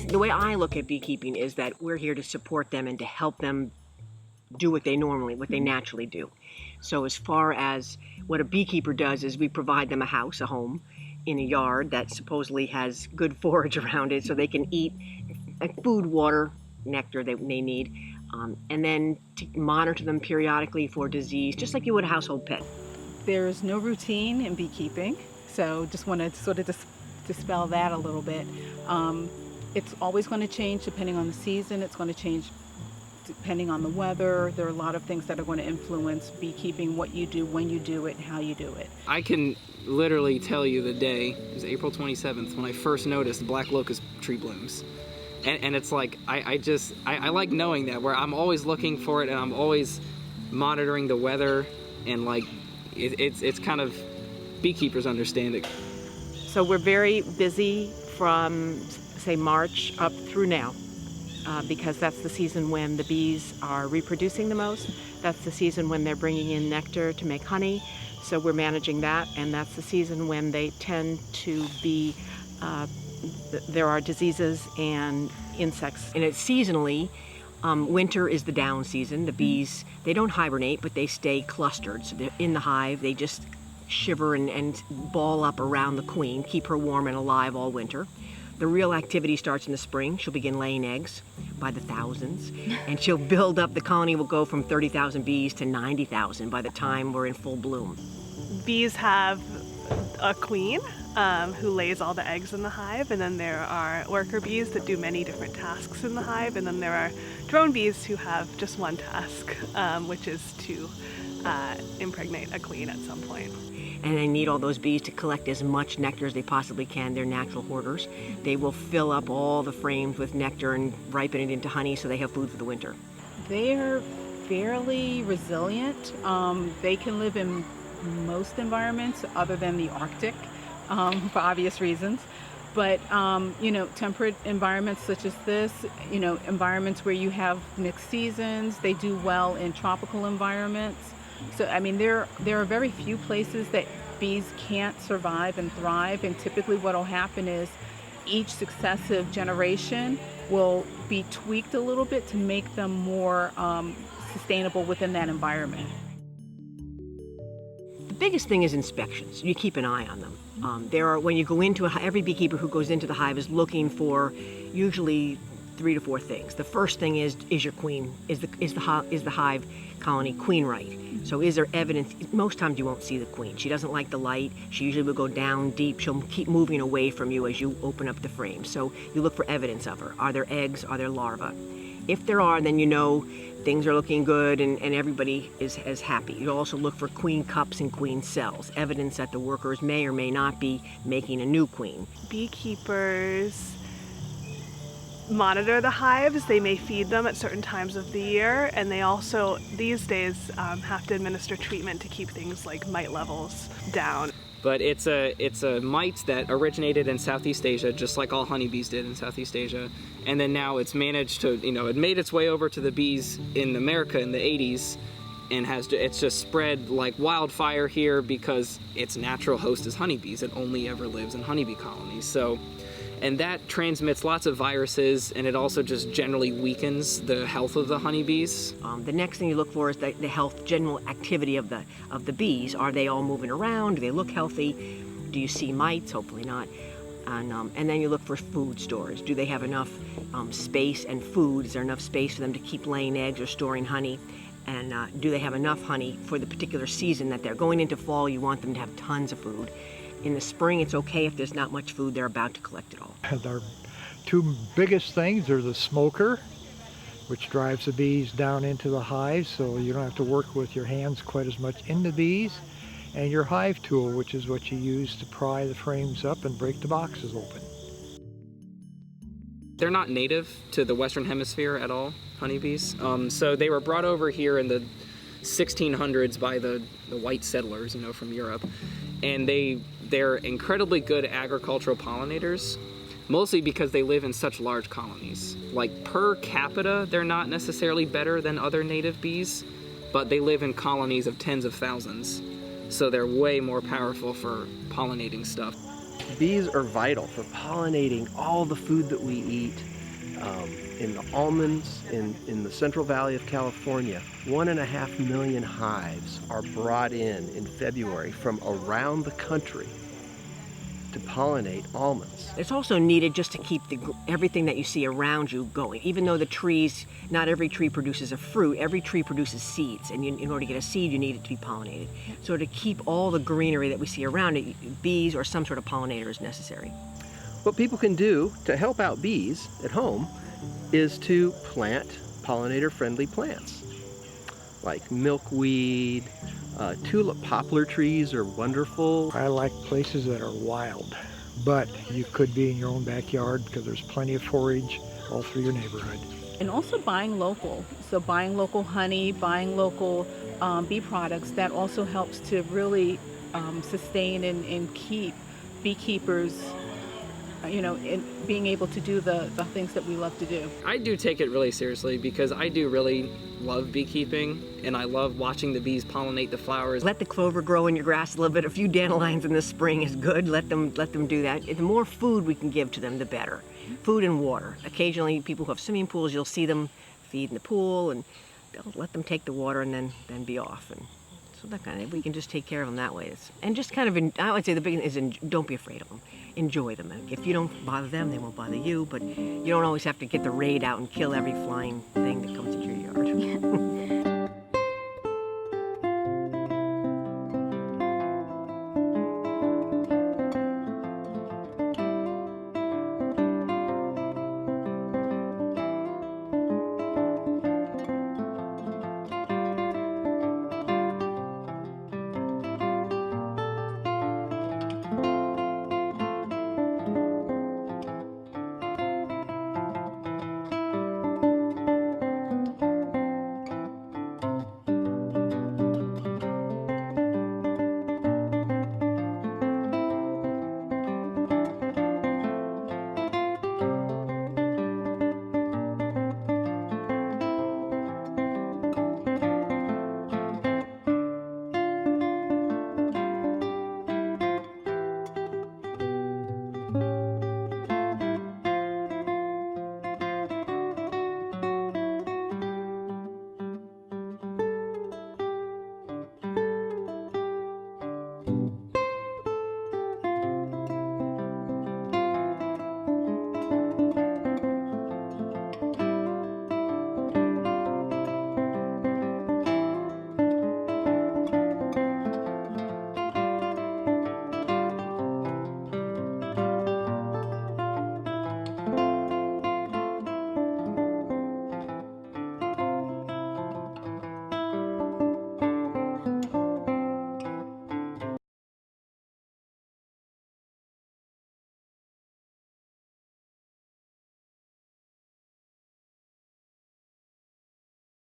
the way I look at beekeeping is that we're here to support them and to help them do what they naturally do. So as far as what a beekeeper does is we provide them a house, a home, in a yard that supposedly has good forage around it so they can eat food, water, nectar they need, and then to monitor them periodically for disease, just like you would a household pet. There's no routine in beekeeping, so just want to sort of dispel that a little bit. It's always going to change depending on the season. It's going to change depending on the weather. There are a lot of things that are going to influence beekeeping, what you do, when you do it, and how you do it. I can literally tell you the day, it was April 27th, when I first noticed black locust tree blooms. And it's like, I like knowing that, where I'm always looking for it and I'm always monitoring the weather, and like, it's kind of, beekeepers understand it. So we're very busy from, say, March up through now. Because that's the season when the bees are reproducing the most. That's the season when they're bringing in nectar to make honey. So we're managing that, and that's the season when they tend to be, there are diseases and insects. And it's seasonally, winter is the down season. The bees, they don't hibernate, but they stay clustered. So they're in the hive, they just shiver and ball up around the queen, keep her warm and alive all winter. The real activity starts in the spring. She'll begin laying eggs by the thousands, and she'll build up. The colony will go from 30,000 bees to 90,000 by the time we're in full bloom. Bees have a queen who lays all the eggs in the hive, and then there are worker bees that do many different tasks in the hive, and then there are drone bees who have just one task, which is to impregnate a queen at some point. And they need all those bees to collect as much nectar as they possibly can. They're natural hoarders. They will fill up all the frames with nectar and ripen it into honey so they have food for the winter. They're fairly resilient. They can live in most environments other than the Arctic, for obvious reasons. But, temperate environments such as this, environments where you have mixed seasons, they do well in tropical environments. So, there are very few places that bees can't survive and thrive, and typically what will happen is each successive generation will be tweaked a little bit to make them more sustainable within that environment. The biggest thing is inspections. You keep an eye on them. When you go into every beekeeper who goes into the hive is looking for usually 3 to 4 things. The first thing is your queen, is the hive colony queen right? So is there evidence? Most times you won't see the queen. She doesn't like the light. She usually will go down deep. She'll keep moving away from you as you open up the frame. So you look for evidence of her. Are there eggs? Are there larvae? If there are, then you know things are looking good and everybody is happy. You also look for queen cups and queen cells, evidence that the workers may or may not be making a new queen. Beekeepers monitor the hives. They may feed them at certain times of the year, and they also these days have to administer treatment to keep things like mite levels down. But it's a mite that originated in Southeast Asia, just like all honeybees did in Southeast Asia, and then now it's managed to, it made its way over to the bees in America in the 80s, and it's just spread like wildfire here because its natural host is honeybees. It only ever lives in honeybee colonies. So. And that transmits lots of viruses, and it also just generally weakens the health of the honeybees. The next thing you look for is the health, general activity of the bees. Are they all moving around? Do they look healthy? Do you see mites? Hopefully not. And then you look for food stores. Do they have enough space and food? Is there enough space for them to keep laying eggs or storing honey? And do they have enough honey for the particular season that they're going into fall? You want them to have tons of food. In the spring, it's okay if there's not much food. They're about to collect it all. Our 2 biggest things are the smoker, which drives the bees down into the hive, so you don't have to work with your hands quite as much in the bees, and your hive tool, which is what you use to pry the frames up and break the boxes open. They're not native to the Western Hemisphere at all, honeybees. So they were brought over here in the 1600s by the white settlers, from Europe, and they're incredibly good agricultural pollinators, mostly because they live in such large colonies. Like per capita, they're not necessarily better than other native bees, but they live in colonies of tens of thousands, so they're way more powerful for pollinating stuff. Bees are vital for pollinating all the food that we eat. In the almonds in the Central Valley of California, 1.5 million hives are brought in February from around the country to pollinate almonds. It's also needed just to keep everything that you see around you going. Even though the trees, not every tree produces a fruit, every tree produces seeds. And in order to get a seed, you need it to be pollinated. So to keep all the greenery that we see around it, bees or some sort of pollinator is necessary. What people can do to help out bees at home is to plant pollinator-friendly plants, like milkweed, tulip poplar trees are wonderful. I like places that are wild, but you could be in your own backyard because there's plenty of forage all through your neighborhood. And also buying local. So buying local honey, buying local bee products, that also helps to really sustain and keep beekeepers, in being able to do the things that we love to do. I do take it really seriously because I do really love beekeeping, and I love watching the bees pollinate the flowers. Let the clover grow in your grass a little bit. A few dandelions in the spring is good. Let them do that. The more food we can give to them, the better. Food and water. Occasionally, people who have swimming pools, you'll see them feed in the pool, and they'll let them take the water and then be off. And so that kind of, we can just take care of them that way. And just kind of, I would say the big thing is don't be afraid of them. Enjoy them. If you don't bother them, they won't bother you, but you don't always have to get the raid out and kill every flying thing that comes into your yard.